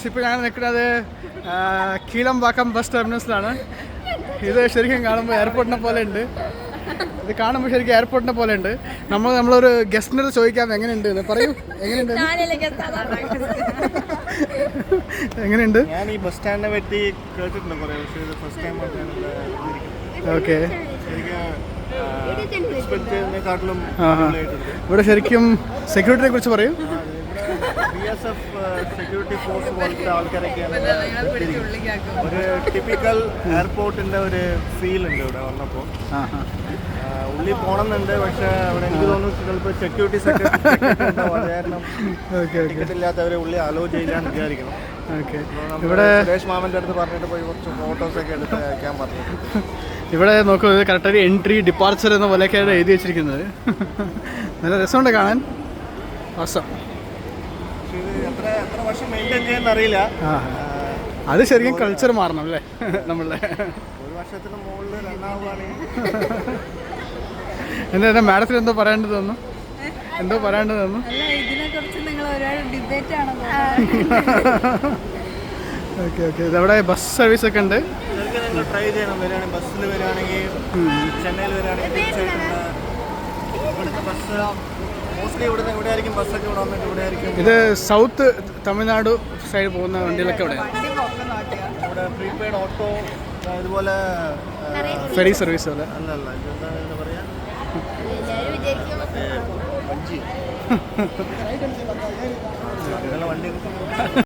ഇപ്പോൾ ഞങ്ങൾ നിൽക്കുന്നത് കീഴമ്പാക്കം ബസ് ടെർമിനൽസിലാണ്. ഇത് ശരിക്കും കാണുമ്പോൾ എയർപോർട്ടിനെ പോലെ ഉണ്ട്. ഇത് കാണുമ്പോൾ ശരിക്കും എയർപോർട്ടിനെ പോലെ ഉണ്ട്. നമ്മളൊരു ഗസ്റ്റിനോട് ചോദിക്കാം എങ്ങനെയുണ്ട് എന്ന് പറയൂ. എങ്ങനെയുണ്ട്? എങ്ങനെയുണ്ട്? ഞാൻ ഈ ബസ് സ്റ്റാൻഡിനെ പറ്റി കേട്ടിട്ടുണ്ട് കുറേ, പക്ഷേ ഇത് ഫസ്റ്റ് ടൈം ഓക്കെ. ഇവിടെ ശരിക്കും സെക്യൂരിറ്റിയെ കുറിച്ച് പറയൂ. സെക്യൂരിറ്റി ഫോഴ്സ് പോലത്തെ ആൾക്കാരൊക്കെയാണ്. ഒരു ടിപ്പിക്കൽ എയർപോർട്ടിന്റെ ഒരു ഫീൽ ഉണ്ട് ഇവിടെ വന്നപ്പോൾ. ഉള്ളിൽ പോകണമെന്നുണ്ട്, പക്ഷെ അവിടെ എനിക്ക് തോന്നുന്നു ചിലപ്പോൾ സെക്യൂരിറ്റി കാരണം ടിക്കറ്റ് ഇല്ലാത്തവരെ ഉള്ളിൽ അലോ ചെയ്യാൻ വിചാരിക്കണം. ഇവിടെ സുരേഷ് മാമൻ്റെ അടുത്ത് പറഞ്ഞിട്ട് പോയി കുറച്ച് ഫോട്ടോസൊക്കെ എടുത്ത് അയക്കാൻ പറഞ്ഞു. ഇവിടെ നോക്കൂ, ഇത് കറക്റ്റായി എൻട്രി ഡിപ്പാർച്ചർ എന്ന പോലെയൊക്കെയാണ് എഴുതി വെച്ചിരിക്കുന്നത്. നല്ല രസമുണ്ട് കാണാൻ. അവസം എത്ര വർഷം മെയിൻറ്റെയിൻ ചെയ്യാൻ അറിയില്ല. അത് ശരിക്കും കൾച്ചർ മാറണം അല്ലേ നമ്മളുടെ. ഒരു വർഷത്തിന് മുകളിൽ രണ്ടാവുകയാണെങ്കിൽ എന്താ മാഡത്തിന് എന്തോ പറയേണ്ടത് തോന്നുന്നു? എന്തോ പറയേണ്ടത് തോന്നുന്നു? Okay okay. ഇതവിടെ ബസ് സർവീസ് ഒക്കെ ഉണ്ട്. ട്രൈ ചെയ്യണം. വരികയാണെങ്കിൽ ബസ്സിൽ വരികയാണെങ്കിൽ, ചെന്നൈയിൽ വരികയാണെങ്കിൽ ഇവിടുത്തെ ബസ് മോസ്റ്റ്ലി ഇവിടെ ആയിരിക്കും ബസ്സൊക്കെ ഇവിടെ വന്നിട്ട് ഇവിടെ ആയിരിക്കും. ഇത് സൗത്ത് തമിഴ്നാട് സൈഡ് പോകുന്ന വണ്ടികളൊക്കെ ഇവിടെ. ഇവിടെ പ്രീപെയ്ഡ് ഓട്ടോ, ഇതുപോലെ ഫെറി സർവീസ് അല്ലേ? അല്ലല്ല, എന്താ പറയാ, വഞ്ചി വണ്ടി